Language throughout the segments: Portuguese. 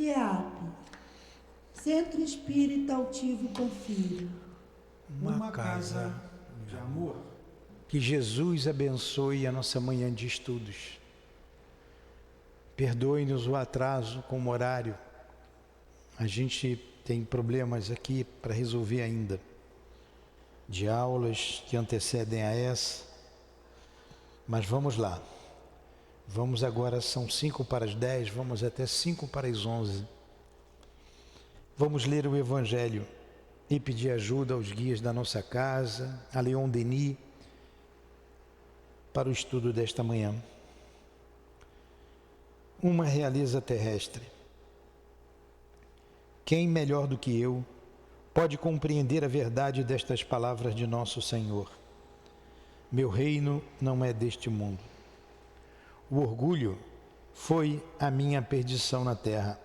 CEAP, Centro Espírita Altivo Confio. Uma casa de amor. Que Jesus abençoe a nossa manhã de estudos. Perdoe-nos o atraso com o horário. A gente tem problemas aqui para resolver ainda, de aulas que antecedem a essa. Mas vamos lá. Vamos agora, são 9:55, vamos até 11:55. Vamos ler o Evangelho e pedir ajuda aos guias da nossa casa, a Leon Denis, para o estudo desta manhã. Uma realeza terrestre. Quem melhor do que eu pode compreender a verdade destas palavras de nosso Senhor? Meu reino não é deste mundo. O orgulho foi a minha perdição na terra.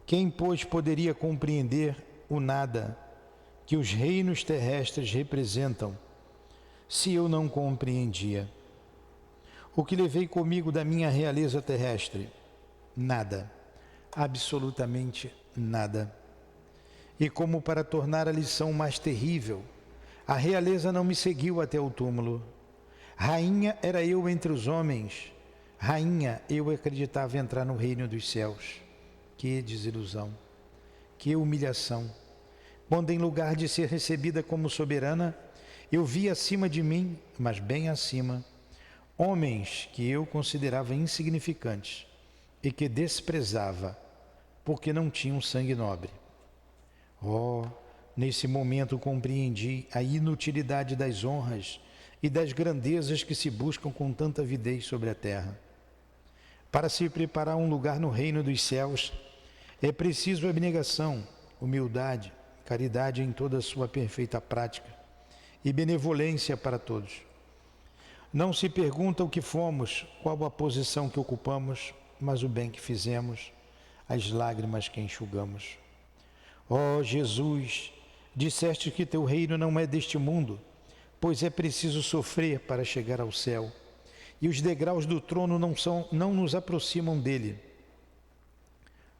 Quem, pois, poderia compreender o nada que os reinos terrestres representam, se eu não compreendia? O que levei comigo da minha realeza terrestre? Nada, absolutamente nada. E como para tornar a lição mais terrível, a realeza não me seguiu até o túmulo. Rainha era eu entre os homens, rainha eu acreditava entrar no reino dos céus. Que desilusão, que humilhação, quando em lugar de ser recebida como soberana, eu vi acima de mim, mas bem acima, homens que eu considerava insignificantes e que desprezava, porque não tinham sangue nobre. Oh, nesse momento compreendi a inutilidade das honras e das grandezas que se buscam com tanta avidez sobre a terra. Para se preparar um lugar no reino dos céus, é preciso abnegação, humildade, caridade em toda a sua perfeita prática e benevolência para todos. Não se pergunta o que fomos, qual a posição que ocupamos, mas o bem que fizemos, as lágrimas que enxugamos. Ó Jesus, disseste que teu reino não é deste mundo, pois é preciso sofrer para chegar ao céu, e os degraus do trono não nos aproximam dele.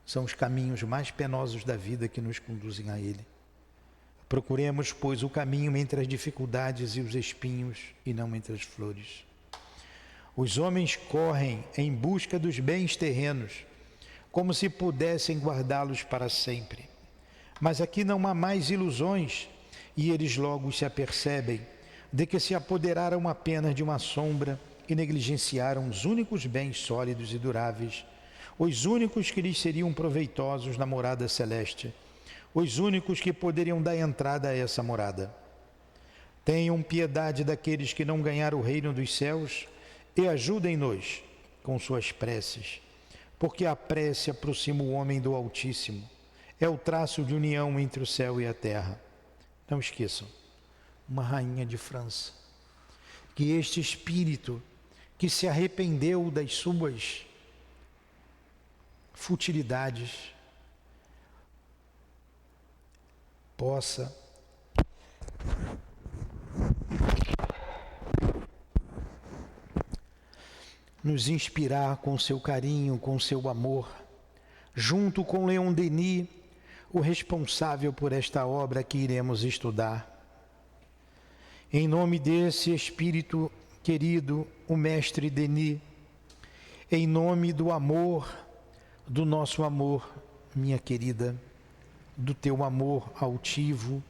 São os caminhos mais penosos da vida que nos conduzem a ele. Procuremos, pois, o caminho entre as dificuldades e os espinhos, e não entre as flores. Os homens correm em busca dos bens terrenos, como se pudessem guardá-los para sempre. Mas aqui não há mais ilusões, e eles logo se apercebem de que se apoderaram apenas de uma sombra e negligenciaram os únicos bens sólidos e duráveis, os únicos que lhes seriam proveitosos na morada celeste, os únicos que poderiam dar entrada a essa morada. Tenham piedade daqueles que não ganharam o reino dos céus e ajudem-nos com suas preces, porque a prece aproxima o homem do Altíssimo, é o traço de união entre o céu e a terra. Não esqueçam, uma rainha de França, que este espírito que se arrependeu das suas futilidades possa nos inspirar com seu carinho, com seu amor, junto com Leon Denis, o responsável por esta obra que iremos estudar. Em nome desse espírito querido, o mestre Denis, em nome do amor, do nosso amor, minha querida, do teu amor altivo,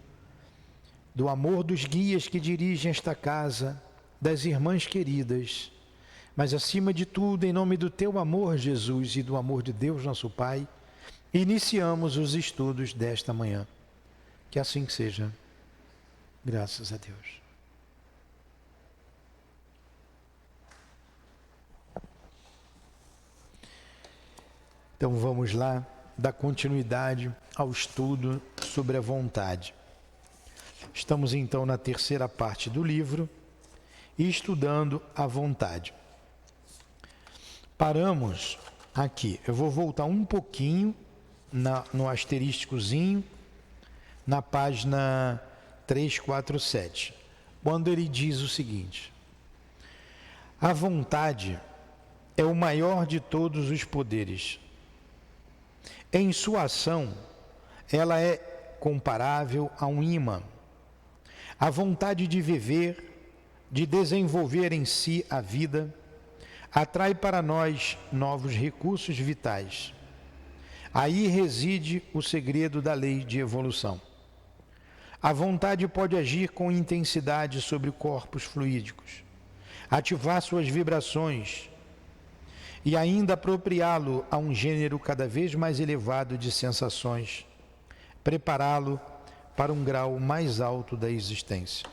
do amor dos guias que dirigem esta casa, das irmãs queridas, mas acima de tudo, em nome do teu amor, Jesus, e do amor de Deus, nosso Pai, iniciamos os estudos desta manhã. Que assim seja. Graças a Deus. Então vamos lá, dar continuidade ao estudo sobre a vontade. Estamos então na terceira parte do livro, estudando a vontade. Paramos aqui, eu vou voltar um pouquinho no asterísticozinho, na página 347, quando ele diz o seguinte: a vontade é o maior de todos os poderes. Em sua ação, ela é comparável a um imã. A vontade de viver, de desenvolver em si a vida, atrai para nós novos recursos vitais. Aí reside o segredo da lei de evolução. A vontade pode agir com intensidade sobre corpos fluídicos, ativar suas vibrações e ainda apropriá-lo a um gênero cada vez mais elevado de sensações, prepará-lo para um grau mais alto da existência.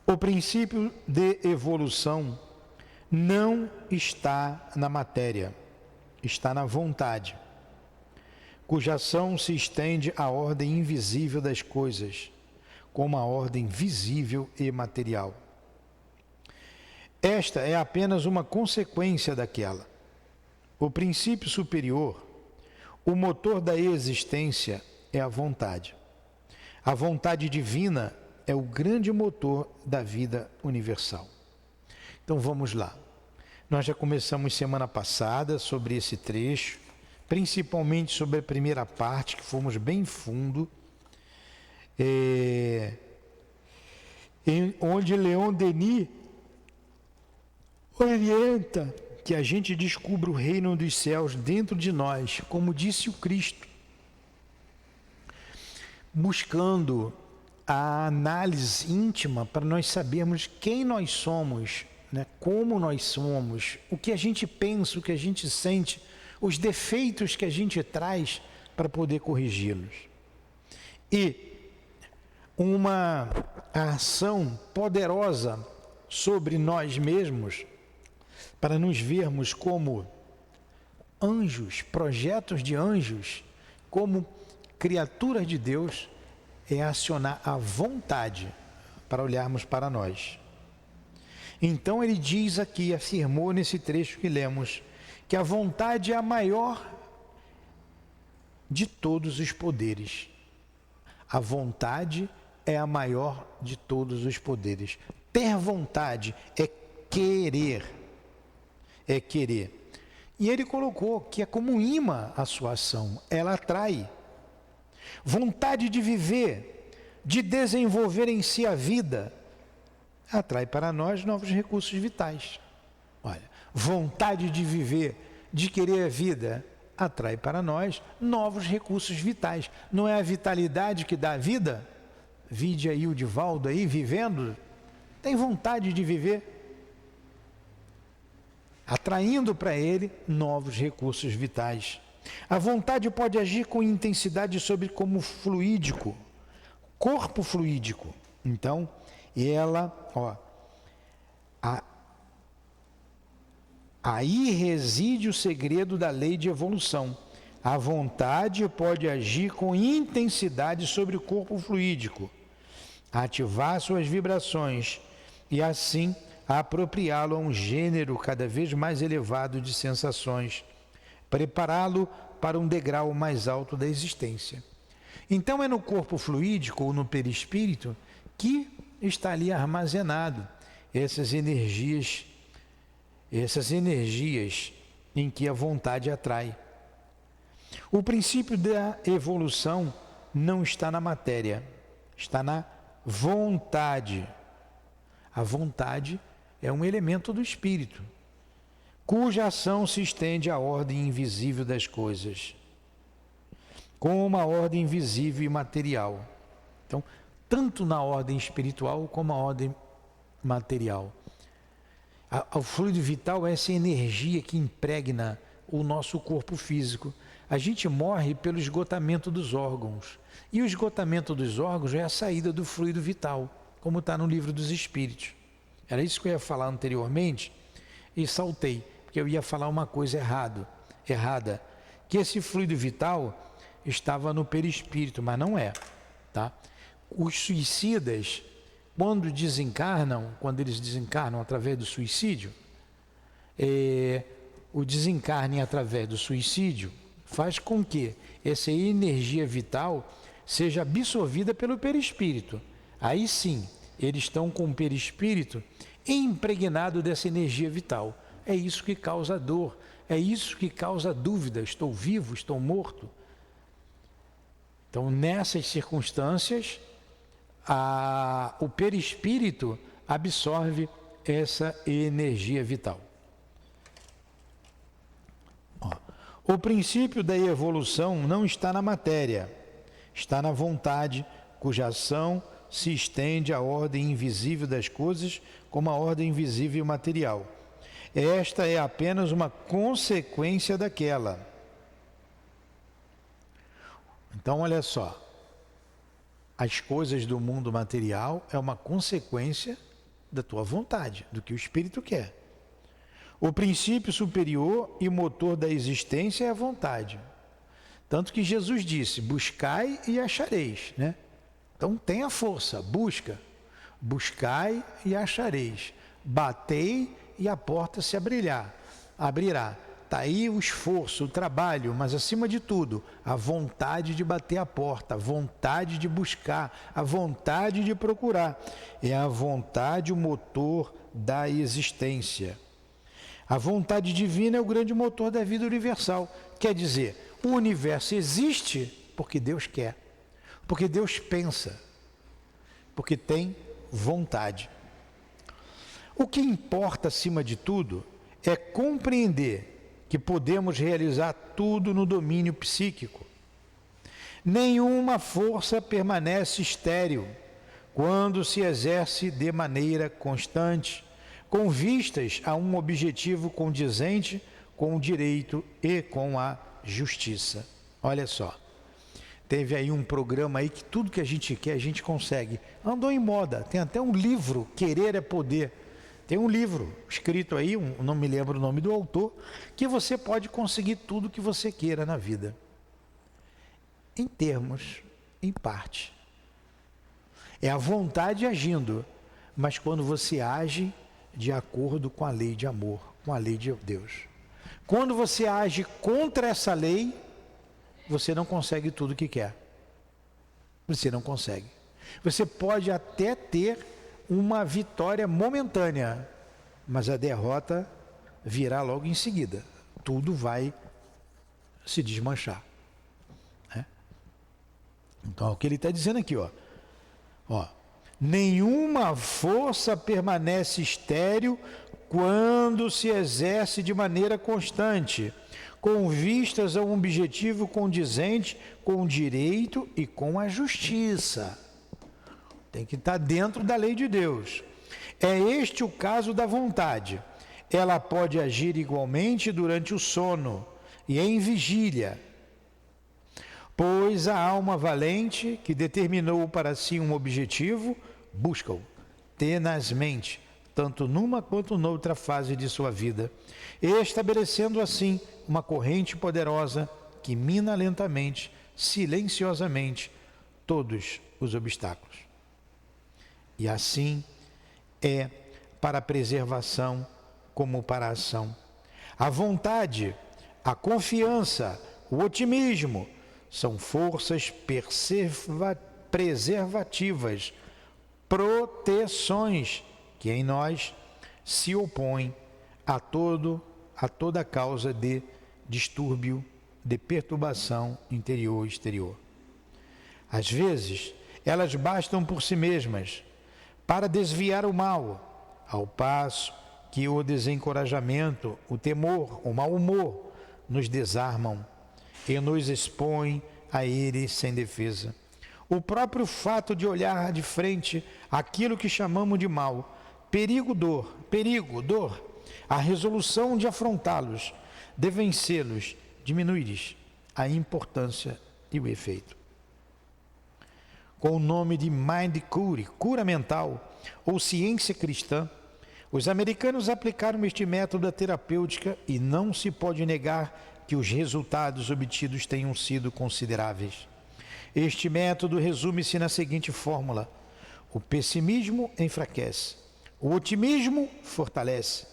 O princípio de evolução não está na matéria, está na vontade, cuja ação se estende à ordem invisível das coisas, como a ordem visível e material. Esta é apenas uma consequência daquela. O princípio superior, o motor da existência, é a vontade. A vontade divina é o grande motor da vida universal. Então vamos lá. Nós já começamos semana passada sobre esse trecho, principalmente sobre a primeira parte, que fomos bem fundo, onde Leon Denis orienta que a gente descubra o reino dos céus dentro de nós, como disse o Cristo, buscando a análise íntima para nós sabermos quem nós somos, né? Como nós somos, o que a gente pensa, o que a gente sente, os defeitos que a gente traz para poder corrigi-los. E uma ação poderosa sobre nós mesmos, para nos vermos como anjos, projetos de anjos, como criaturas de Deus, é acionar a vontade para olharmos para nós. Então ele diz aqui, afirmou nesse trecho que lemos, que a vontade é a maior de todos os poderes. A vontade é a maior de todos os poderes. Ter vontade é querer. É querer. E ele colocou que é como um imã a sua ação, ela atrai. Vontade de viver, de desenvolver em si a vida, atrai para nós novos recursos vitais. Olha, vontade de viver, de querer a vida, atrai para nós novos recursos vitais. Não é a vitalidade que dá a vida? Vide aí o Divaldo aí vivendo, tem vontade de viver, atraindo para ele novos recursos vitais. A vontade pode agir com intensidade sobre como fluídico, corpo fluídico. Então, ela, aí reside o segredo da lei de evolução. A vontade pode agir com intensidade sobre o corpo fluídico, ativar suas vibrações e assim apropriá-lo a um gênero cada vez mais elevado de sensações, prepará-lo para um degrau mais alto da existência. Então é no corpo fluídico ou no perispírito que está ali armazenado essas energias em que a vontade atrai. O princípio da evolução não está na matéria, está na vontade. A vontade é um elemento do espírito, cuja ação se estende à ordem invisível das coisas, como uma ordem visível e material. Então, tanto na ordem espiritual como na ordem material. O fluido vital é essa energia que impregna o nosso corpo físico. A gente morre pelo esgotamento dos órgãos. E o esgotamento dos órgãos é a saída do fluido vital, como está no Livro dos Espíritos. Era isso que eu ia falar anteriormente e saltei, porque eu ia falar uma coisa errada, que esse fluido vital estava no perispírito, mas não é, tá? Os suicidas, quando eles desencarnam através do suicídio, o desencarne através do suicídio faz com que essa energia vital seja absorvida pelo perispírito. Aí sim, eles estão com o perispírito impregnado dessa energia vital. é isso que causa dor, é isso que causa dúvida, estou vivo, estou morto. Então, nessas circunstâncias, o perispírito absorve essa energia vital. O princípio da evolução não está na matéria, está na vontade, cuja ação se estende à ordem invisível das coisas como a ordem visível e material. Esta é apenas uma consequência daquela. Então, olha só, as coisas do mundo material é uma consequência da tua vontade, do que o Espírito quer. O princípio superior e motor da existência é a vontade. Tanto que Jesus disse, buscai e achareis, né? Então tenha força, buscai e achareis, batei e a porta se abrirá. Está aí o esforço, o trabalho, mas acima de tudo, a vontade de bater a porta, a vontade de buscar, a vontade de procurar. É a vontade o motor da existência. A vontade divina é o grande motor da vida universal. Quer dizer, o universo existe porque Deus quer, porque Deus pensa, porque tem vontade. O que importa acima de tudo é compreender que podemos realizar tudo no domínio psíquico. Nenhuma força permanece estéril quando se exerce de maneira constante, com vistas a um objetivo condizente com o direito e com a justiça. Olha só, teve aí um programa aí que tudo que a gente quer, a gente consegue. Andou em moda, tem até um livro, Querer é Poder. Tem um livro escrito aí, não me lembro o nome do autor, que você pode conseguir tudo que você queira na vida. Em termos, em parte. É a vontade agindo, mas quando você age de acordo com a lei de amor, com a lei de Deus. Quando você age contra essa lei, você não consegue tudo o que quer. Você não consegue. Você pode até ter uma vitória momentânea, mas a derrota virá logo em seguida. Tudo vai se desmanchar. Né? Então, é o que ele está dizendo aqui, ó. Nenhuma força permanece estéril quando se exerce de maneira constante, com vistas a um objetivo condizente com o direito e com a justiça. Tem que estar dentro da lei de Deus. É este o caso da vontade. Ela pode agir igualmente durante o sono e em vigília, pois a alma valente que determinou para si um objetivo, busca-o tenazmente, tanto numa quanto noutra fase de sua vida, estabelecendo assim uma corrente poderosa que mina lentamente, silenciosamente, todos os obstáculos. E assim é para a preservação como para a ação. A vontade, a confiança, o otimismo são forças preservativas, proteções que em nós se opõem a toda causa de distúrbio, de perturbação interior e exterior. Às vezes, elas bastam por si mesmas para desviar o mal, ao passo que o desencorajamento, o temor, o mau humor nos desarmam e nos expõem a ele sem defesa. O próprio fato de olhar de frente aquilo que chamamos de mal, perigo, dor, a resolução de afrontá-los, de vencê-los, diminuir-lhes a importância e o efeito. Com o nome de Mind Cure, cura mental, ou ciência cristã, os americanos aplicaram este método terapêutica e não se pode negar que os resultados obtidos tenham sido consideráveis. Este método resume-se na seguinte fórmula: o pessimismo enfraquece, o otimismo fortalece.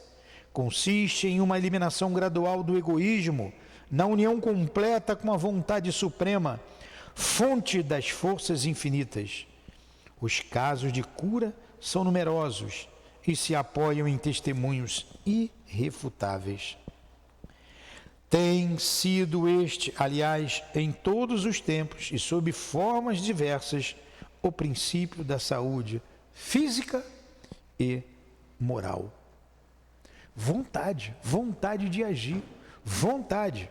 Consiste em uma eliminação gradual do egoísmo, na união completa com a vontade suprema, fonte das forças infinitas. Os casos de cura são numerosos e se apoiam em testemunhos irrefutáveis. Tem sido este, aliás, em todos os tempos e sob formas diversas, o princípio da saúde física e moral. Vontade de agir, vontade.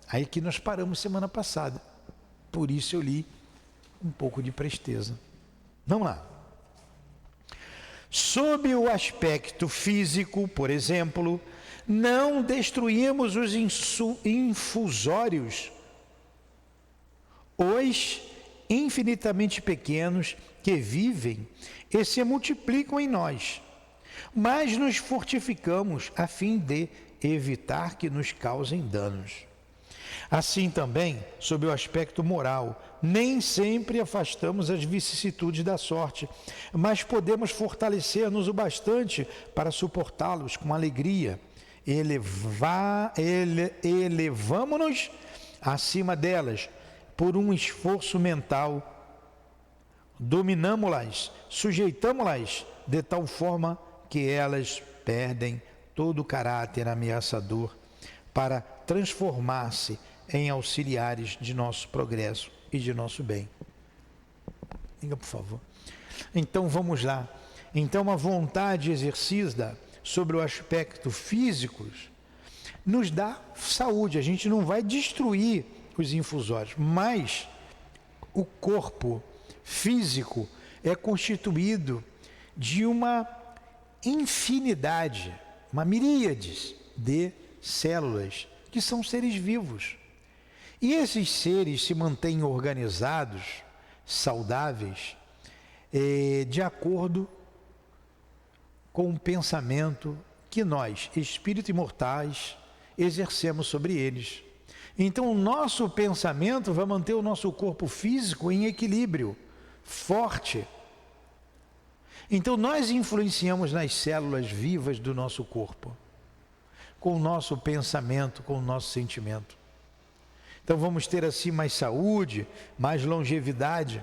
Aí que nós paramos semana passada. Por isso eu li um pouco de presteza. Vamos lá. Sob o aspecto físico, por exemplo, não destruímos os infusórios, os infinitamente pequenos que vivem e se multiplicam em nós, mas nos fortificamos a fim de evitar que nos causem danos. Assim também, sob o aspecto moral, nem sempre afastamos as vicissitudes da sorte, mas podemos fortalecer-nos o bastante para suportá-los com alegria. Elevamo-nos acima delas por um esforço mental, dominamo-las, sujeitamo-las de tal forma que elas perdem todo o caráter ameaçador para transformar-se em auxiliares de nosso progresso e de nosso bem. Diga, por favor. Então, vamos lá. Então, a vontade exercida sobre o aspecto físico nos dá saúde. A gente não vai destruir os infusórios, mas o corpo físico é constituído de uma infinidade, uma miríade de células que são seres vivos. E esses seres se mantêm organizados, saudáveis, de acordo com o pensamento que nós, espíritos imortais, exercemos sobre eles. Então, o nosso pensamento vai manter o nosso corpo físico em equilíbrio, forte. Então, nós influenciamos nas células vivas do nosso corpo, com o nosso pensamento, com o nosso sentimento. Então, vamos ter assim mais saúde, mais longevidade.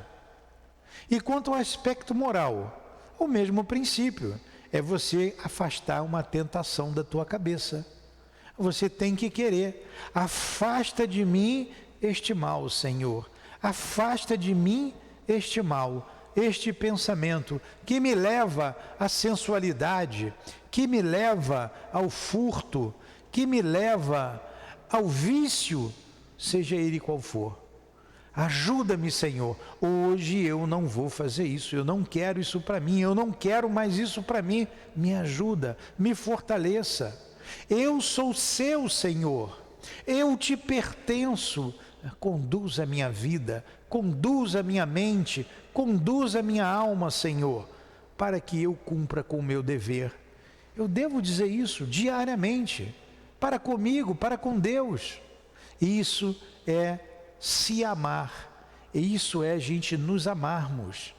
E quanto ao aspecto moral, o mesmo princípio. É você afastar uma tentação da tua cabeça. Você tem que querer. Afasta de mim este mal, Senhor. Afasta de mim este mal, este pensamento que me leva à sensualidade, que me leva ao furto, que me leva ao vício, seja ele qual for. Ajuda-me, Senhor. Hoje eu não vou fazer isso, eu não quero isso para mim, eu não quero mais isso para mim. Me ajuda, me fortaleça. Eu sou seu, Senhor. Eu te pertenço. Conduz a minha vida, conduz a minha mente, conduz a minha alma, Senhor, para que eu cumpra com o meu dever. Eu devo dizer isso diariamente, para comigo, para com Deus. Isso é se amar, e isso é a gente nos amarmos,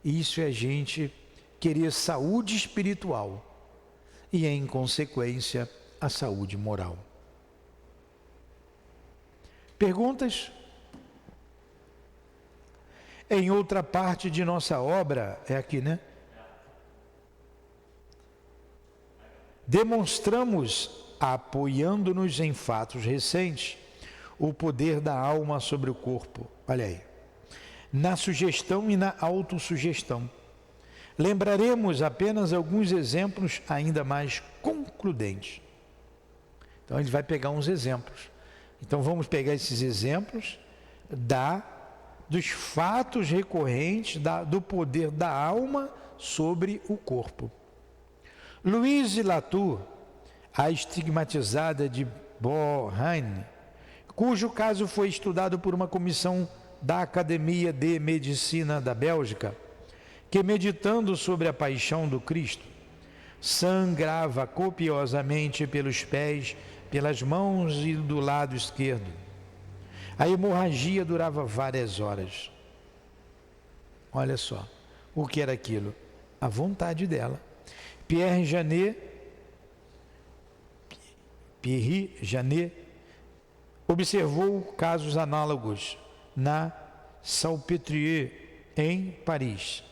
isso é a gente querer saúde espiritual e, em consequência, a saúde moral. Perguntas? Em outra parte de nossa obra, é aqui, né? Demonstramos, apoiando-nos em fatos recentes, o poder da alma sobre o corpo. Olha aí. Na sugestão e na autossugestão. Lembraremos apenas alguns exemplos ainda mais concludentes. Então, ele vai pegar uns exemplos. Então, vamos pegar esses exemplos dos fatos recorrentes do poder da alma sobre o corpo. Louise Latour, a estigmatizada de Bourgogne, cujo caso foi estudado por uma comissão da Academia de Medicina da Bélgica, que, meditando sobre a paixão do Cristo, sangrava copiosamente pelos pés, pelas mãos e do lado esquerdo. A hemorragia durava várias horas. Olha só, o que era aquilo? A vontade dela. Pierre Janet observou casos análogos na Salpêtrière, em Paris.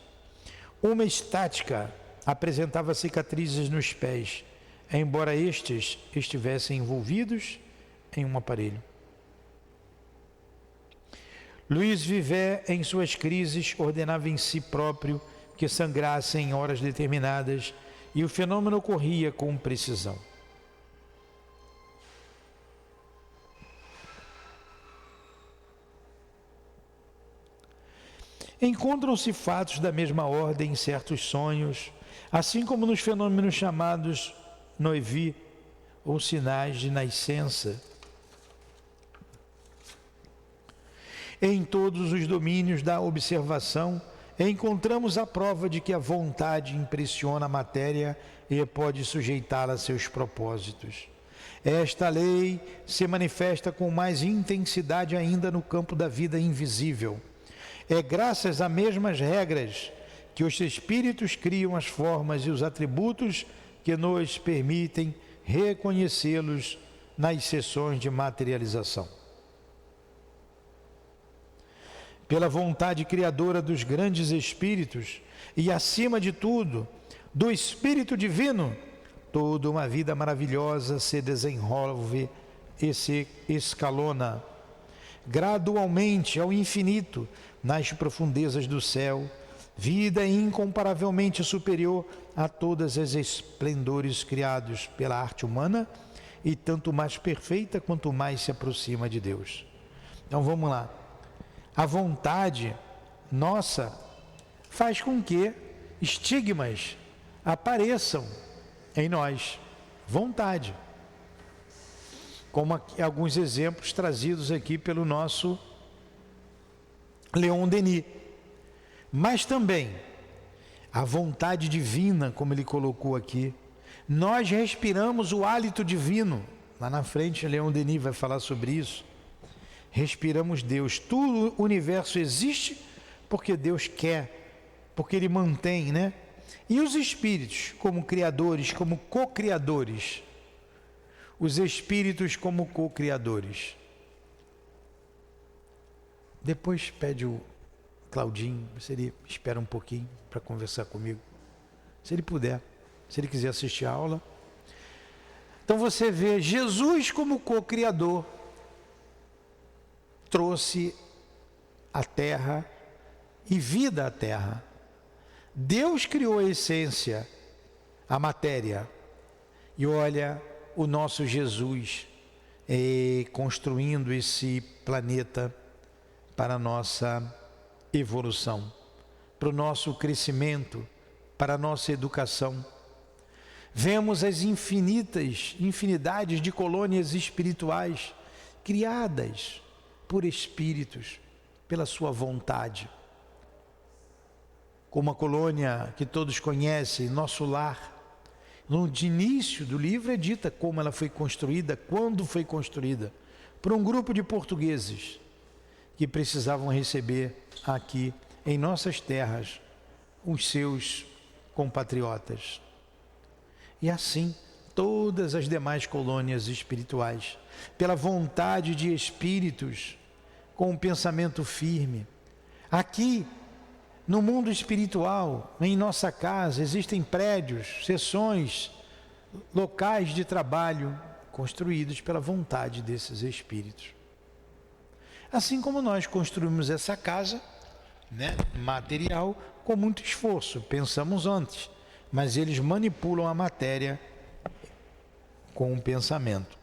Uma estática apresentava cicatrizes nos pés, embora estes estivessem envolvidos em um aparelho. Luiz Vivet, em suas crises, ordenava em si próprio que sangrassem em horas determinadas, e o fenômeno ocorria com precisão. Encontram-se fatos da mesma ordem em certos sonhos, assim como nos fenômenos chamados noivy, ou sinais de nascença. Em todos os domínios da observação, encontramos a prova de que a vontade impressiona a matéria e pode sujeitá-la a seus propósitos. Esta lei se manifesta com mais intensidade ainda no campo da vida invisível. É graças às mesmas regras que os espíritos criam as formas e os atributos que nos permitem reconhecê-los nas sessões de materialização. Pela vontade criadora dos grandes espíritos e, acima de tudo, do Espírito Divino, toda uma vida maravilhosa se desenvolve e se escalona gradualmente ao infinito nas profundezas do céu, vida incomparavelmente superior a todas as esplendores criados pela arte humana e tanto mais perfeita quanto mais se aproxima de Deus. Então vamos lá. A vontade nossa faz com que estigmas apareçam em nós. Vontade. Como alguns exemplos trazidos aqui pelo nosso Leon Denis. Mas também a vontade divina, como ele colocou aqui. Nós respiramos o hálito divino. Lá na frente, Leon Denis vai falar sobre isso. Respiramos Deus. Tudo o universo existe porque Deus quer, porque Ele mantém, né? E os espíritos como criadores, como co-criadores. Os espíritos como co-criadores. Depois pede o Claudinho, se ele espera um pouquinho para conversar comigo. Se ele puder, se ele quiser assistir a aula. Então você vê Jesus como co-criador. Trouxe a terra e vida à terra. Deus criou a essência, a matéria. E olha o nosso Jesus construindo esse planeta para a nossa evolução, para o nosso crescimento, para a nossa educação. Vemos as infinidades de colônias espirituais criadas por espíritos, pela sua vontade. Como a colônia que todos conhecem, Nosso Lar. No início do livro é dita como ela foi construída, quando foi construída, por um grupo de portugueses que precisavam receber aqui, em nossas terras, os seus compatriotas. E assim, todas as demais colônias espirituais, pela vontade de espíritos, com um pensamento firme. Aqui, no mundo espiritual, em nossa casa, existem prédios, seções, locais de trabalho construídos pela vontade desses espíritos. Assim como nós construímos essa casa, né, material, com muito esforço, pensamos antes, mas eles manipulam a matéria com o pensamento.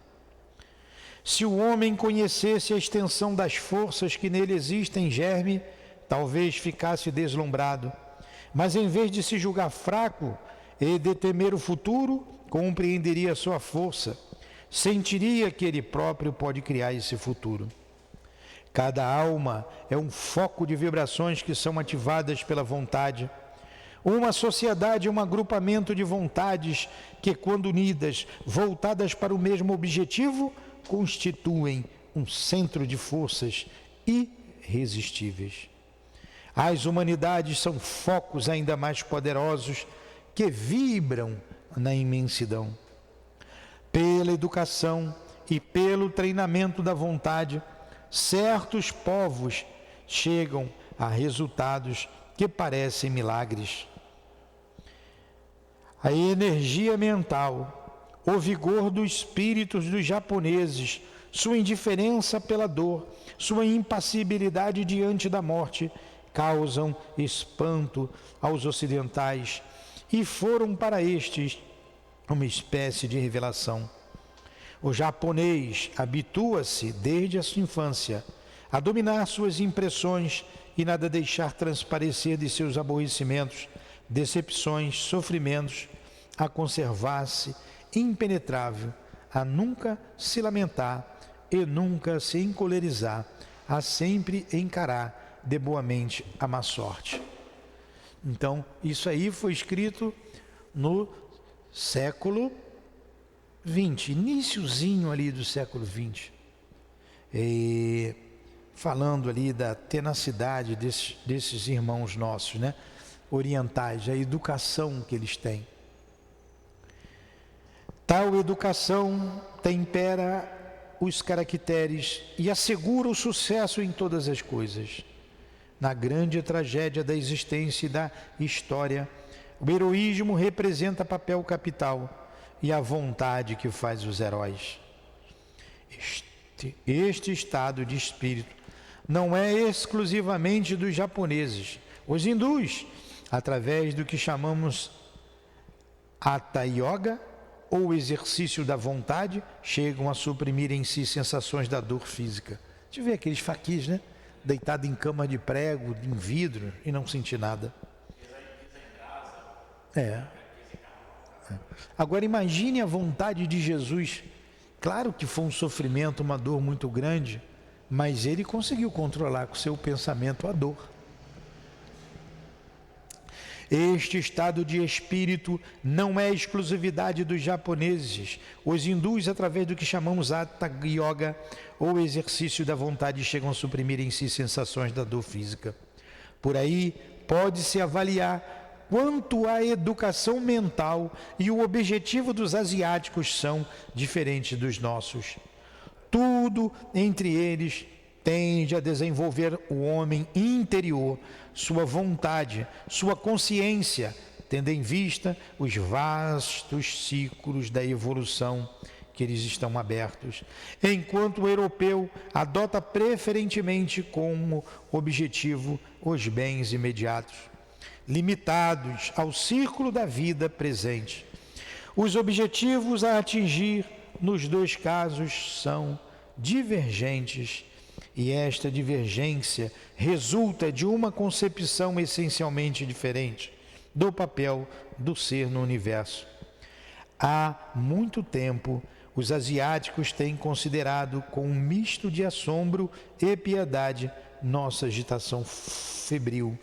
Se o homem conhecesse a extensão das forças que nele existem em germe, talvez ficasse deslumbrado, mas em vez de se julgar fraco e de temer o futuro, compreenderia a sua força, sentiria que ele próprio pode criar esse futuro. Cada alma é um foco de vibrações que são ativadas pela vontade. Uma sociedade é um agrupamento de vontades que, quando unidas, voltadas para o mesmo objetivo, constituem um centro de forças irresistíveis. As humanidades são focos ainda mais poderosos que vibram na imensidão. Pela educação e pelo treinamento da vontade, certos povos chegam a resultados que parecem milagres. a energia mental, o vigor dos espíritos dos japoneses, sua indiferença pela dor, sua impassibilidade diante da morte, causam espanto aos ocidentais e foram para estes uma espécie de revelação. O japonês habitua-se desde a sua infância a dominar suas impressões e nada deixar transparecer de seus aborrecimentos, decepções, sofrimentos, a conservar-se impenetrável, a nunca se lamentar e nunca se encolerizar, a sempre encarar de boamente a má sorte. Então, isso aí foi escrito no século XX, iniciozinho ali do século XX, falando ali da tenacidade desses irmãos nossos, né, orientais, a educação que eles têm. Tal educação tempera os caracteres e assegura o sucesso em todas as coisas. Na grande tragédia da existência e da história, o heroísmo representa papel capital e a vontade que faz os heróis. Este estado de espírito não é exclusivamente dos japoneses. Os hindus, através do que chamamos Hatha Yoga, ou exercício da vontade, chegam a suprimir em si sensações da dor física. Deixa eu ver aqueles faquis, né? Deitado em cama de prego, em vidro, e não sentir nada. Agora imagine a vontade de Jesus. Claro que foi um sofrimento, uma dor muito grande, mas ele conseguiu controlar com seu pensamento a dor. Este estado de espírito não é exclusividade dos japoneses. Os hindus, através do que chamamos Hatha Yoga, ou exercício da vontade, chegam a suprimir em si sensações da dor física. Por aí, pode-se avaliar quanto a educação mental e o objetivo dos asiáticos são diferentes dos nossos. Tudo entre eles tende a desenvolver o homem interior, sua vontade, sua consciência, tendo em vista os vastos ciclos da evolução que eles estão abertos, enquanto o europeu adota preferentemente como objetivo os bens imediatos, limitados ao círculo da vida presente. Os objetivos a atingir nos dois casos são divergentes, e esta divergência resulta de uma concepção essencialmente diferente do papel do ser no universo. Há muito tempo, os asiáticos têm considerado com um misto de assombro e piedade nossa agitação febril,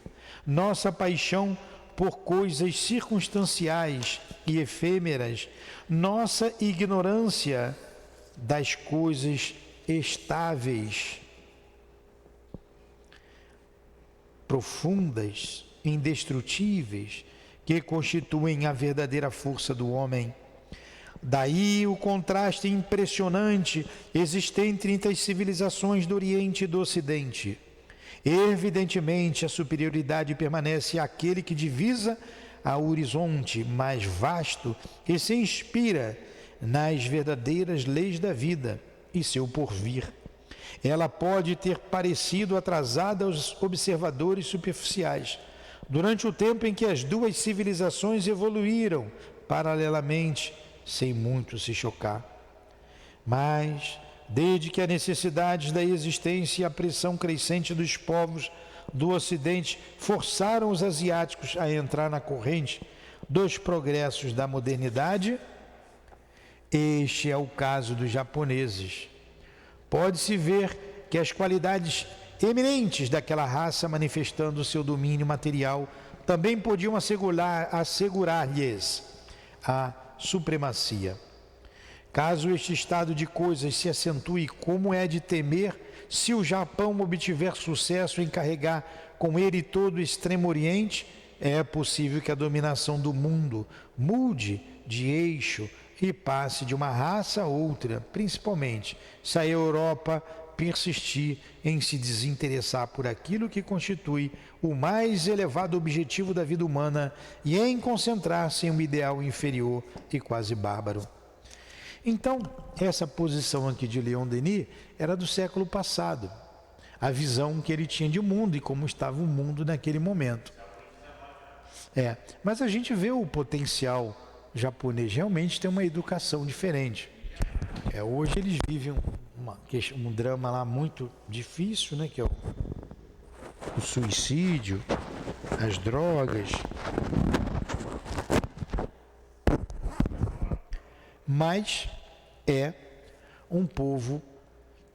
nossa paixão por coisas circunstanciais e efêmeras, nossa ignorância das coisas estáveis, profundas, indestrutíveis, que constituem a verdadeira força do homem. Daí o contraste impressionante existente entre as civilizações do Oriente e do Ocidente. Evidentemente, a superioridade permanece àquele que divisa ao horizonte mais vasto e se inspira nas verdadeiras leis da vida e seu porvir. Ela pode ter parecido atrasada aos observadores superficiais, durante o tempo em que as duas civilizações evoluíram paralelamente, sem muito se chocar. Mas, desde que as necessidades da existência e a pressão crescente dos povos do Ocidente forçaram os asiáticos a entrar na corrente dos progressos da modernidade, este é o caso dos japoneses. Pode-se ver que as qualidades eminentes daquela raça, manifestando o seu domínio material, também podiam assegurar-lhes a supremacia. Caso este estado de coisas se acentue, como é de temer, se o Japão obtiver sucesso em carregar com ele todo o Extremo Oriente, é possível que a dominação do mundo mude de eixo e passe de uma raça a outra, principalmente se a Europa persistir em se desinteressar por aquilo que constitui o mais elevado objetivo da vida humana e em concentrar-se em um ideal inferior e quase bárbaro. Então, essa posição aqui de Leon Denis era do século passado, a visão que ele tinha de mundo e como estava o mundo naquele momento. Mas a gente vê o potencial japonês, realmente tem uma educação diferente. Hoje eles vivem um drama lá muito difícil, né, que é o suicídio, as drogas. Mas é um povo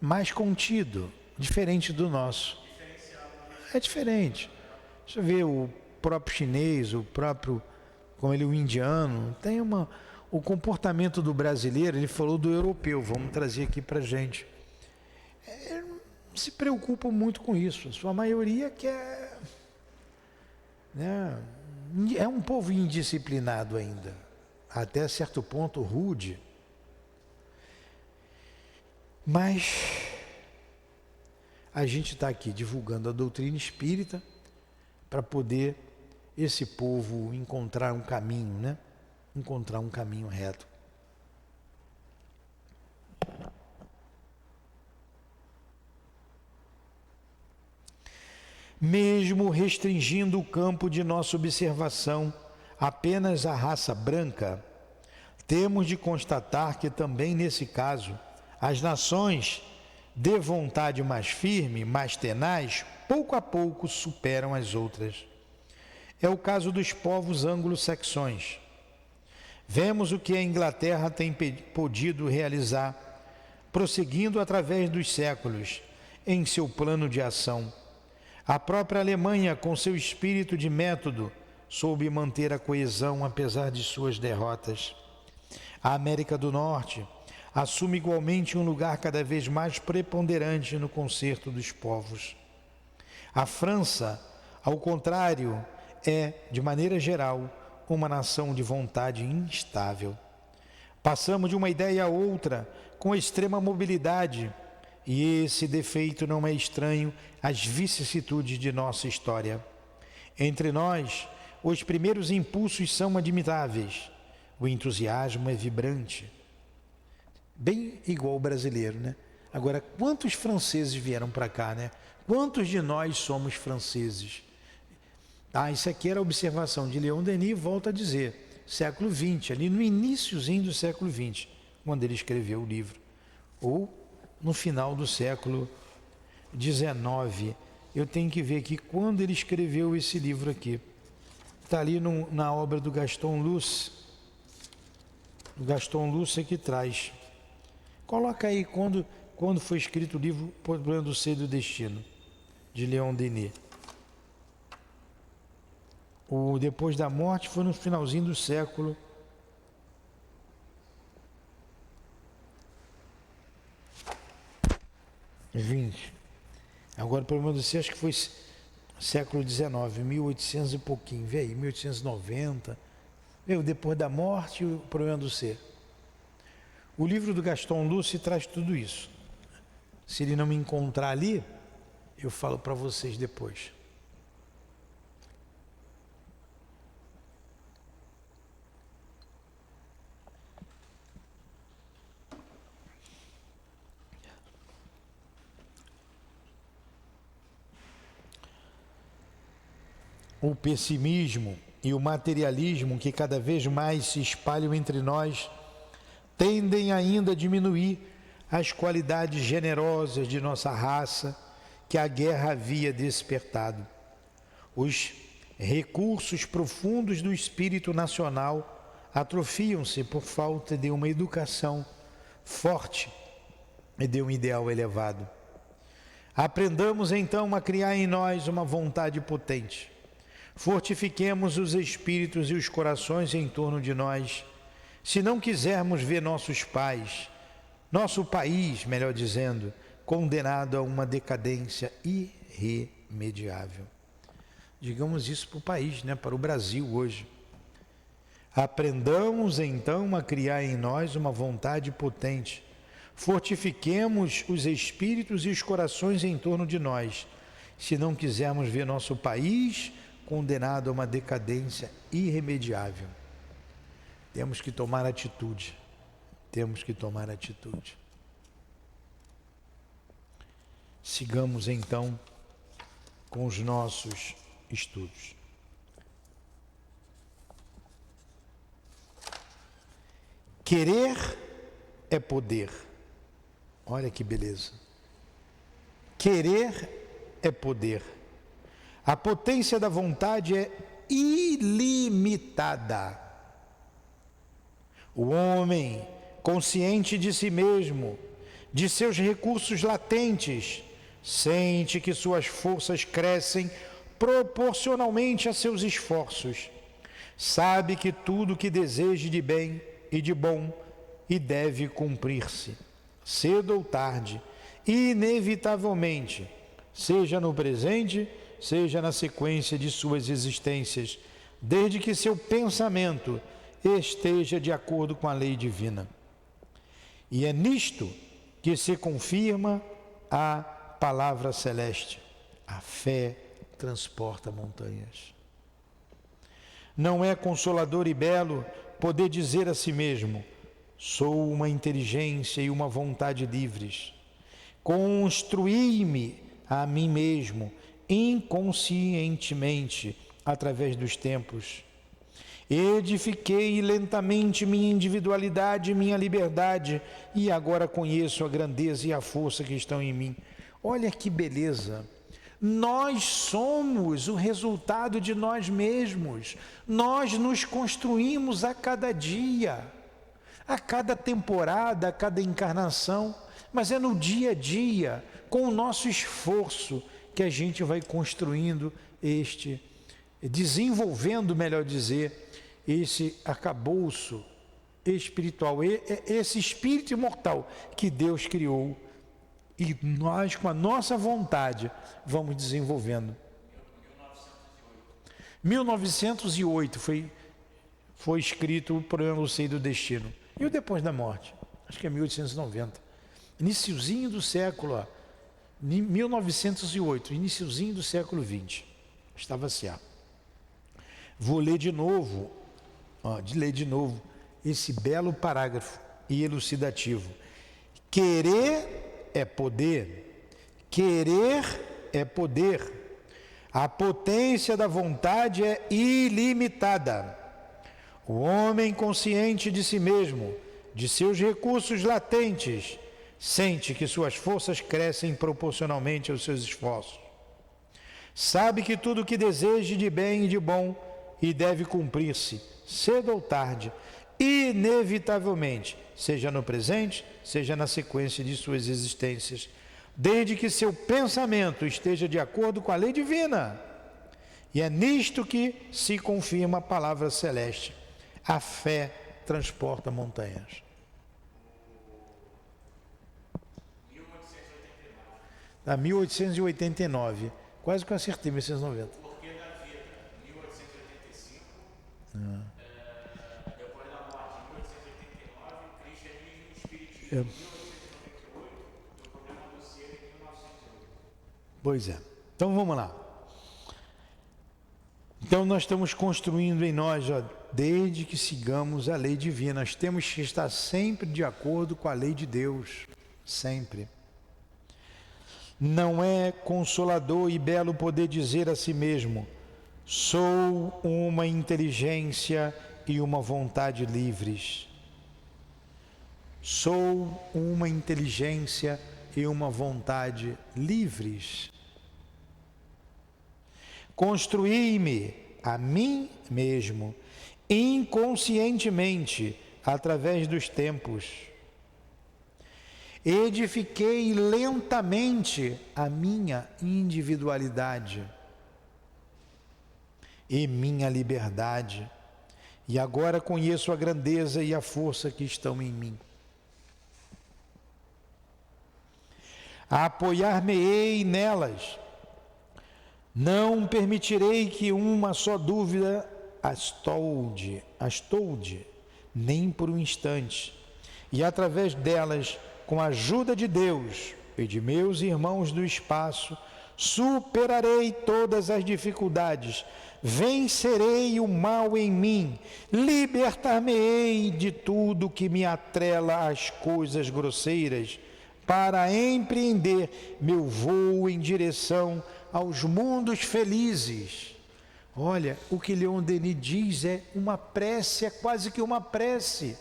mais contido, diferente do nosso. É diferente. Você vê o próprio chinês, o próprio, como ele, o indiano, tem o comportamento do brasileiro, ele falou do europeu, vamos trazer aqui para a gente. Não se preocupa muito com isso, a sua maioria quer, né, é um povo indisciplinado ainda, até certo ponto rude. Mas a gente está aqui divulgando a doutrina espírita para poder esse povo encontrar um caminho, né? Encontrar um caminho reto. Mesmo restringindo o campo de nossa observação apenas à raça branca, temos de constatar que também nesse caso, as nações de vontade mais firme, mais tenaz, pouco a pouco superam as outras. É o caso dos povos anglo-saxões. Vemos o que a Inglaterra tem podido realizar, prosseguindo através dos séculos em seu plano de ação. A própria Alemanha, com seu espírito de método, soube manter a coesão apesar de suas derrotas. A América do Norte assume igualmente um lugar cada vez mais preponderante no concerto dos povos. A França, ao contrário, é, de maneira geral, uma nação de vontade instável. Passamos de uma ideia a outra com extrema mobilidade, e esse defeito não é estranho às vicissitudes de nossa história. Entre nós, os primeiros impulsos são admiráveis, o entusiasmo é vibrante, bem igual ao brasileiro, né? Agora, quantos franceses vieram para cá, né? Quantos de nós somos franceses? Isso aqui era a observação de Leon Denis, volta a dizer, século XX, ali no iniciozinho do século XX, quando ele escreveu o livro, ou no final do século XIX. Eu tenho que ver aqui quando ele escreveu esse livro aqui. Está ali na obra do Gaston Luce. O Gaston Luce é que traz. Coloca aí quando foi escrito o livro Problema do Ser e do Destino, de Leon Denis. O Depois da Morte foi no finalzinho do século XX. Agora, o Problema do Ser, acho que foi século XIX, 1800 e pouquinho. Vê aí, 1890. Vê o Depois da Morte e o Problema do Ser. O livro do Gaston Luce traz tudo isso. Se ele não me encontrar ali, eu falo para vocês depois. O pessimismo e o materialismo que cada vez mais se espalham entre nós tendem ainda a diminuir as qualidades generosas de nossa raça que a guerra havia despertado. Os recursos profundos do espírito nacional atrofiam-se por falta de uma educação forte e de um ideal elevado. Aprendamos então a criar em nós uma vontade potente. Fortifiquemos os espíritos e os corações em torno de nós, se não quisermos ver nossos pais, nosso país, melhor dizendo, condenado a uma decadência irremediável. Digamos isso para o país, né? Para o Brasil hoje. Aprendamos então a criar em nós uma vontade potente. Fortifiquemos os espíritos e os corações em torno de nós, se não quisermos ver nosso país condenado a uma decadência irremediável. Temos que tomar atitude. Temos que tomar atitude. Sigamos então com os nossos estudos. Querer é poder. Olha que beleza. Querer é poder. A potência da vontade é ilimitada. O homem, consciente de si mesmo, de seus recursos latentes, sente que suas forças crescem proporcionalmente a seus esforços. Sabe que tudo que deseje de bem e de bom e deve cumprir-se, cedo ou tarde, inevitavelmente, seja no presente, seja na sequência de suas existências, desde que seu pensamento esteja de acordo com a lei divina. E é nisto que se confirma a palavra celeste. A fé transporta montanhas. Não é consolador e belo poder dizer a si mesmo: sou uma inteligência e uma vontade livres. Construí-me a mim mesmo inconscientemente através dos tempos. Edifiquei lentamente minha individualidade e minha liberdade, e agora conheço a grandeza e a força que estão em mim. Olha que beleza! Nós somos o resultado de nós mesmos. Nós nos construímos a cada dia, a cada temporada, a cada encarnação, mas é no dia a dia, com o nosso esforço, que a gente vai construindo desenvolvendo, melhor dizer, esse arcabouço espiritual, esse espírito imortal que Deus criou, e nós, com a nossa vontade, vamos desenvolvendo. 1908 foi escrito o Programa Lucidez do Destino. E o Depois da Morte? Acho que é 1890. Iniciozinho do século, 1908, iniciozinho do século XX. Estava certo. Vou ler de novo, esse belo parágrafo e elucidativo. Querer é poder. Querer é poder. A potência da vontade é ilimitada. O homem consciente de si mesmo, de seus recursos latentes, sente que suas forças crescem proporcionalmente aos seus esforços. Sabe que tudo o que deseje de bem e de bom e deve cumprir-se, cedo ou tarde, inevitavelmente, seja no presente, seja na sequência de suas existências, desde que seu pensamento esteja de acordo com a lei divina. E é nisto que se confirma a palavra celeste. A fé transporta montanhas. 1889. Quase que eu acertei, 1990. Porquê da vida, 1885. Depois da morte, 1889. Cristianismo e Espiritismo, 1898. E o Programa Lucidez, em 1908. Pois é. Então vamos lá. Então nós estamos construindo em nós, desde que sigamos a lei divina. Nós temos que estar sempre de acordo com a lei de Deus. Sempre. Não é consolador e belo poder dizer a si mesmo: sou uma inteligência e uma vontade livres. Sou uma inteligência e uma vontade livres. Construí-me a mim mesmo, inconscientemente, através dos tempos. Edifiquei lentamente a minha individualidade e minha liberdade, e agora conheço a grandeza e a força que estão em mim. Apoiar-me-ei nelas. Não permitirei que uma só dúvida astolde, nem por um instante, e através delas com a ajuda de Deus e de meus irmãos do espaço, superarei todas as dificuldades, vencerei o mal em mim, libertar-me-ei de tudo que me atrela às coisas grosseiras, para empreender meu voo em direção aos mundos felizes. Olha, o que Leon Denis diz é uma prece, é quase que uma prece.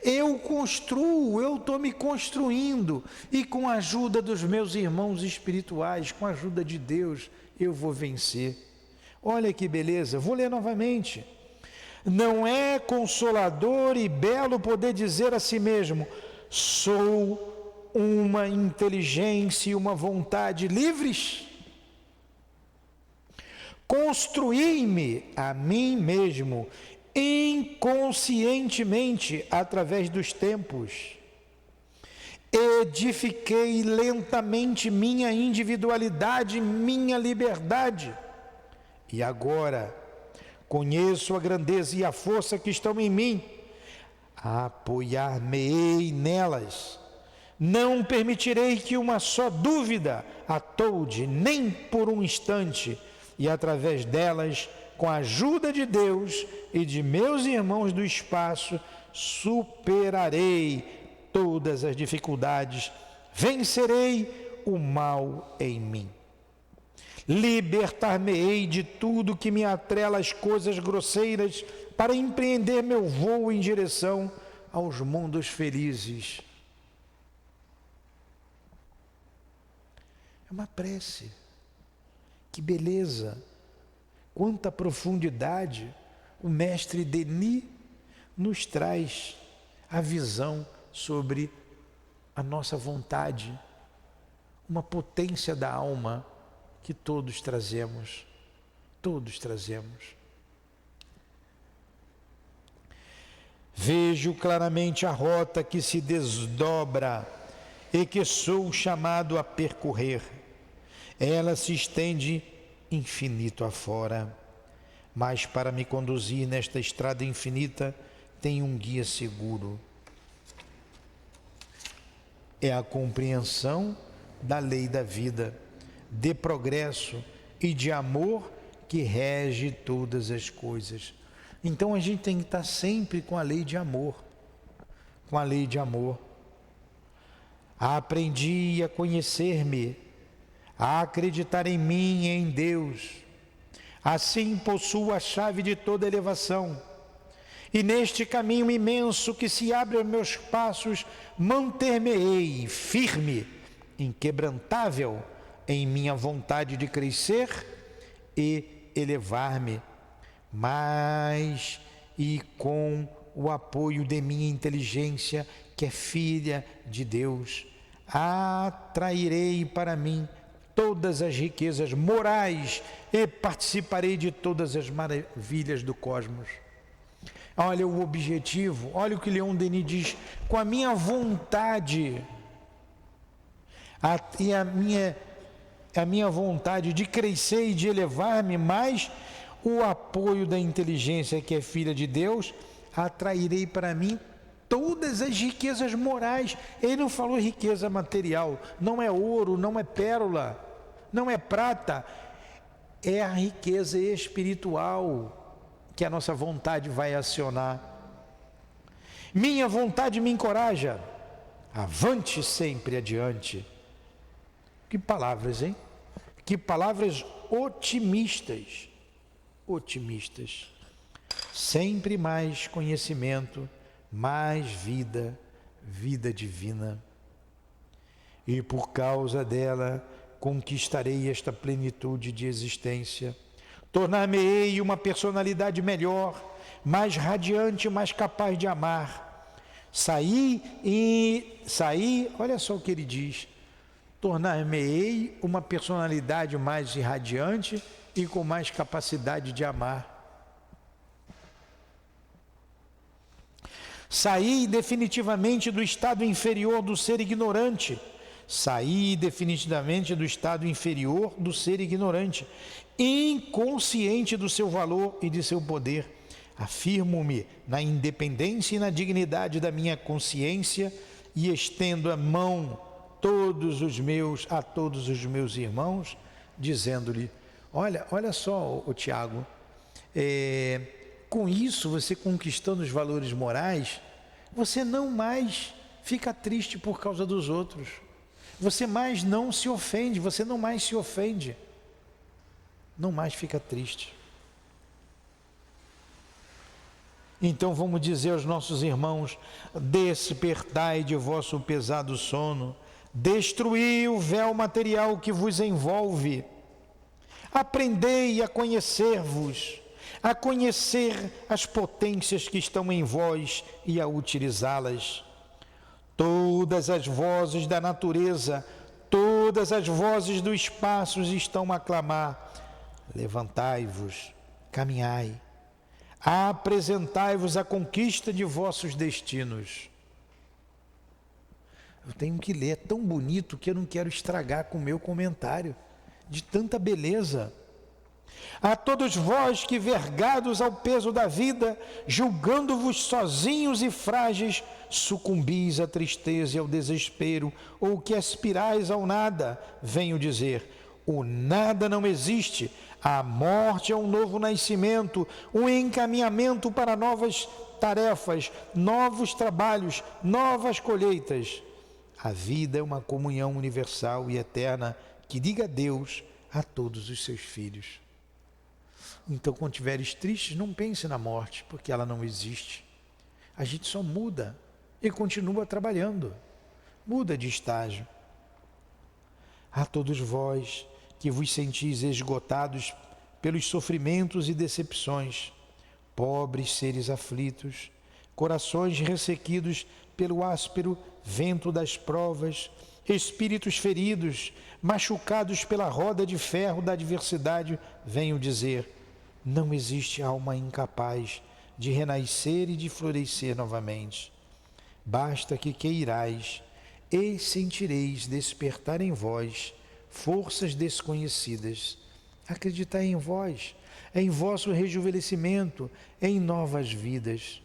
Eu construo, eu estou me construindo, e com a ajuda dos meus irmãos espirituais, com a ajuda de Deus, eu vou vencer. Olha que beleza, vou ler novamente. Não é consolador e belo poder dizer a si mesmo: sou uma inteligência e uma vontade livres? Construí-me a mim mesmo inconscientemente através dos tempos. Edifiquei lentamente minha individualidade, minha liberdade. E agora conheço a grandeza e a força que estão em mim. Apoiar-me-ei nelas. Não permitirei que uma só dúvida atolde, nem por um instante, e através delas, com a ajuda de Deus e de meus irmãos do espaço, superarei todas as dificuldades, vencerei o mal em mim. Libertar-me-ei de tudo que me atrela às coisas grosseiras, para empreender meu voo em direção aos mundos felizes. É uma prece. Que beleza! Quanta profundidade o mestre Denis nos traz a visão sobre a nossa vontade, uma potência da alma que todos trazemos, Vejo claramente a rota que se desdobra e que sou chamado a percorrer. Ela se estende infinito afora, mas para me conduzir nesta estrada infinita tem um guia seguro. É a compreensão da lei da vida, de progresso e de amor que rege todas as coisas. Então a gente tem que estar sempre com a lei de amor, Aprendi a conhecer-me, a acreditar em mim e em Deus. Assim possuo a chave de toda elevação. E neste caminho imenso que se abre aos meus passos, manter-me-ei firme, inquebrantável em minha vontade de crescer e elevar-me, mas e com o apoio de minha inteligência, que é filha de Deus, atrairei para mim todas as riquezas morais e participarei de todas as maravilhas do cosmos. Olha o objetivo, olha o que Leon Denis diz: com a minha vontade e a minha vontade de crescer e de elevar-me, mais o apoio da inteligência, que é filha de Deus, atrairei para mim todas as riquezas morais. Ele não falou riqueza material, não é ouro, não é pérola, não é prata, é a riqueza espiritual que a nossa vontade vai acionar. Minha vontade me encoraja, avante sempre adiante. Que palavras, hein? Que palavras otimistas. Sempre mais conhecimento, mais vida divina. E por causa dela conquistarei esta plenitude de existência. Tornar-me-ei uma personalidade melhor, mais radiante, mais capaz de amar. Olha só o que ele diz: tornar-me-ei uma personalidade mais irradiante e com mais capacidade de amar. Saí definitivamente do estado inferior do ser ignorante. Inconsciente do seu valor e de seu poder. Afirmo-me na independência e na dignidade da minha consciência e estendo a mão a todos os meus irmãos, dizendo-lhe: olha só, Tiago, com isso, você conquistando os valores morais, você não mais fica triste por causa dos outros. Você mais não se ofende, você não mais se ofende. Não mais fica triste. Então vamos dizer aos nossos irmãos: despertai de vosso pesado sono, destruí o véu material que vos envolve, aprendei a conhecer-vos, a conhecer as potências que estão em vós e a utilizá-las. Todas as vozes da natureza, todas as vozes do espaço estão a clamar: levantai-vos, caminhai, apresentai-vos à conquista de vossos destinos. Eu tenho que ler, é tão bonito que eu não quero estragar com o meu comentário, de tanta beleza. A todos vós que, vergados ao peso da vida, julgando-vos sozinhos e frágeis, sucumbis à tristeza e ao desespero, ou que aspirais ao nada, venho dizer: o nada não existe, a morte é um novo nascimento, um encaminhamento para novas tarefas, novos trabalhos, novas colheitas. A vida é uma comunhão universal e eterna que liga Deus a todos os seus filhos. Então, quando estiveres tristes, não pense na morte, porque ela não existe. A gente só muda e continua trabalhando, muda de estágio. A todos vós que vos sentis esgotados pelos sofrimentos e decepções, pobres seres aflitos, corações ressequidos pelo áspero vento das provas, espíritos feridos, machucados pela roda de ferro da adversidade, venho dizer: não existe alma incapaz de renascer e de florescer novamente. Basta que queirais e sentireis despertar em vós forças desconhecidas. Acreditai em vós, em vosso rejuvenescimento, em novas vidas.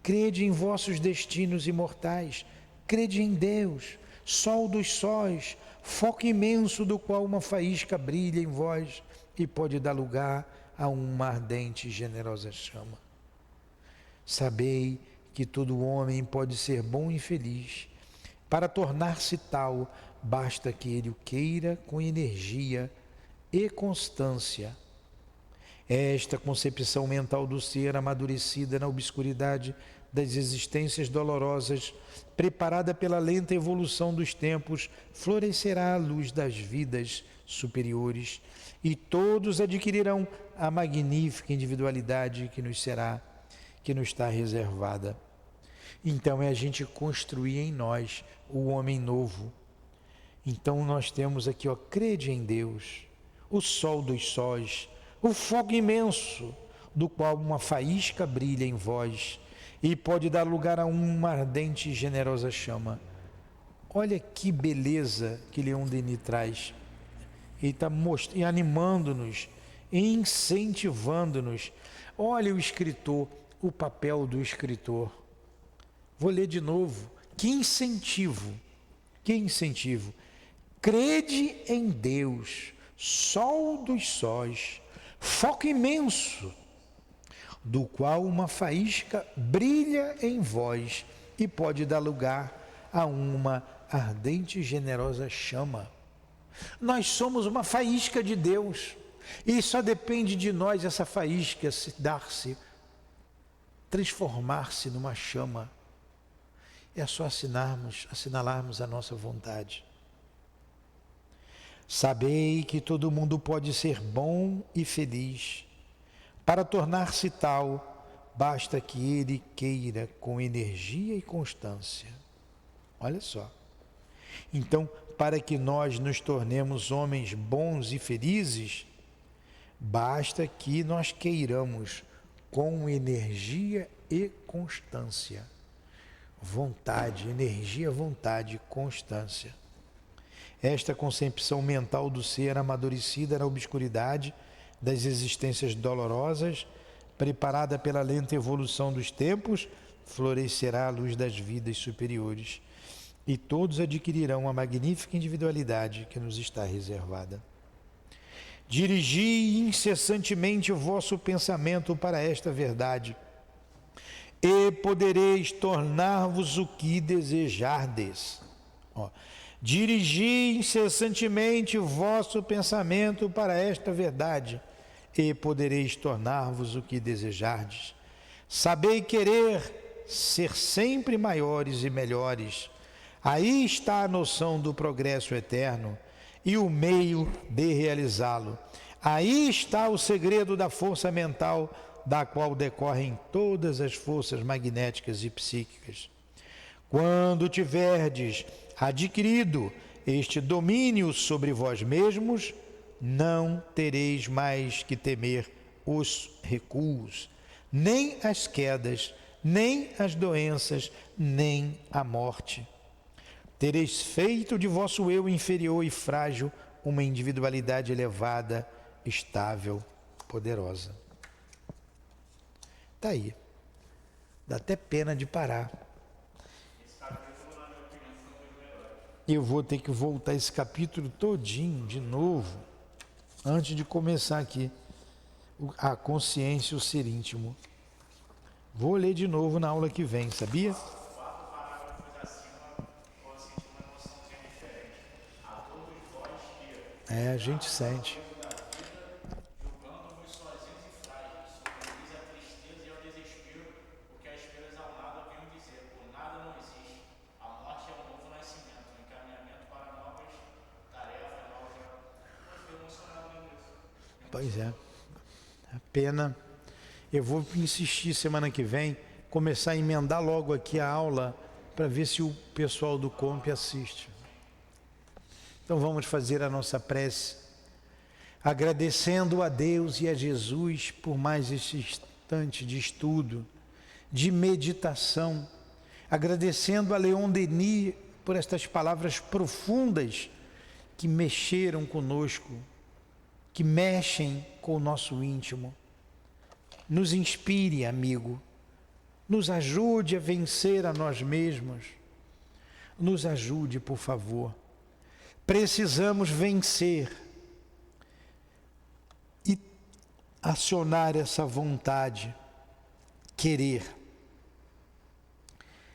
Crede em vossos destinos imortais. Crede em Deus, sol dos sóis, foco imenso do qual uma faísca brilha em vós e pode dar lugar a uma ardente e generosa chama. Sabei que todo homem pode ser bom e feliz. Para tornar-se tal, basta que ele o queira com energia e constância. Esta concepção mental do ser, amadurecida na obscuridade das existências dolorosas, preparada pela lenta evolução dos tempos, florescerá à luz das vidas superiores e todos adquirirão a magnífica individualidade que nos está reservada. Então é a gente construir em nós o homem novo. Então nós temos aqui, crede em Deus, o sol dos sóis, o fogo imenso, do qual uma faísca brilha em vós e pode dar lugar a uma ardente e generosa chama. Olha que beleza que Leon Denis traz. Ele está animando-nos, incentivando-nos. Olha o escritor, o papel do escritor. Vou ler de novo. Que incentivo, que incentivo. Crede em Deus, sol dos sóis, foco imenso, do qual uma faísca brilha em vós e pode dar lugar a uma ardente e generosa chama. Nós somos uma faísca de Deus e só depende de nós essa faísca transformar-se numa chama. É só assinalarmos a nossa vontade. Sabei que todo mundo pode ser bom e feliz. Para tornar-se tal, basta que ele queira com energia e constância. Olha só. Então, para que nós nos tornemos homens bons e felizes, basta que nós queiramos com energia e constância. Vontade, energia, vontade, constância. Esta concepção mental do ser amadurecida na obscuridade das existências dolorosas, preparada pela lenta evolução dos tempos, florescerá à luz das vidas superiores e todos adquirirão a magnífica individualidade que nos está reservada. Dirigi incessantemente o vosso pensamento para esta verdade, e podereis tornar-vos o que desejardes. Dirigi incessantemente o vosso pensamento para esta verdade, e podereis tornar-vos o que desejardes. Sabei querer ser sempre maiores e melhores. Aí está a noção do progresso eterno e o meio de realizá-lo. Aí está o segredo da força mental, da qual decorrem todas as forças magnéticas e psíquicas. Quando tiverdes adquirido este domínio sobre vós mesmos, não tereis mais que temer os recuos, nem as quedas, nem as doenças, nem a morte. Tereis feito de vosso eu inferior e frágil uma individualidade elevada, estável, poderosa. Está aí. Dá até pena de parar. Eu vou ter que voltar esse capítulo todinho de novo, antes de começar aqui, a consciência e o ser íntimo. Vou ler de novo na aula que vem, sabia? A gente sente. Julgando-vos sozinhos e frágeis, sobrevis a tristeza e ao desespero, porque as penas ao nada haviam dizer, por nada não existe. A morte é um novo nascimento, um encaminhamento para novas tarefas, novas. Eu fiquei emocionado vendo isso. Pois é. A pena. Eu vou insistir semana que vem, começar a emendar logo aqui a aula, para ver se o pessoal do COMP assiste. Então vamos fazer a nossa prece, agradecendo a Deus e a Jesus por mais este instante de estudo, de meditação, agradecendo a Leon Denis por estas palavras profundas que mexeram conosco, que mexem com o nosso íntimo. Nos inspire, amigo, nos ajude a vencer a nós mesmos, nos ajude, por favor. Precisamos vencer e acionar essa vontade, querer.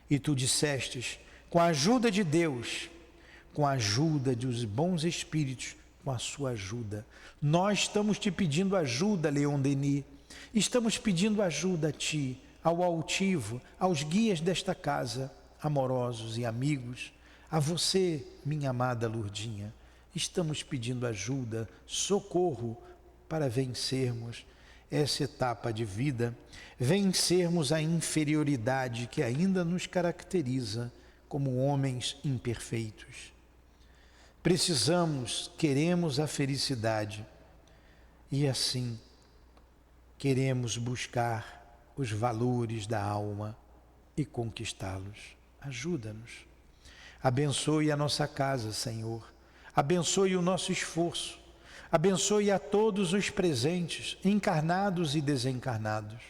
E tu dissestes, com a ajuda de Deus, com a ajuda dos bons espíritos, com a sua ajuda. Nós estamos te pedindo ajuda, Leon Denis. Estamos pedindo ajuda a ti, ao altivo, aos guias desta casa, amorosos e amigos. A você, minha amada Lourdinha, estamos pedindo ajuda, socorro para vencermos essa etapa de vida, vencermos a inferioridade que ainda nos caracteriza como homens imperfeitos. Precisamos, queremos a felicidade e assim queremos buscar os valores da alma e conquistá-los. Ajuda-nos. Abençoe a nossa casa, Senhor. Abençoe o nosso esforço. Abençoe a todos os presentes, encarnados e desencarnados.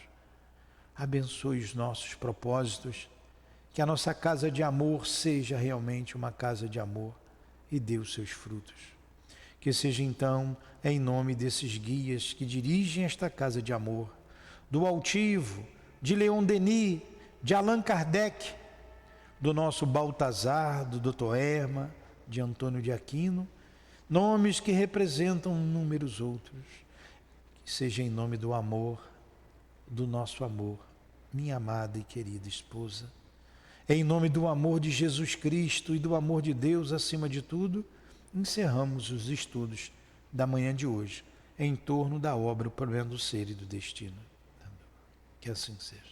Abençoe os nossos propósitos. Que a nossa casa de amor seja realmente uma casa de amor e dê os seus frutos. Que seja então, em nome desses guias que dirigem esta casa de amor, do altivo, de Leon Denis, de Allan Kardec, do nosso Baltazar, do Dr. Erma, de Antônio de Aquino, nomes que representam inúmeros outros. Que seja em nome do amor, do nosso amor, minha amada e querida esposa. Em nome do amor de Jesus Cristo e do amor de Deus acima de tudo, encerramos os estudos da manhã de hoje, em torno da obra O Problema do Ser e do Destino. Que assim seja.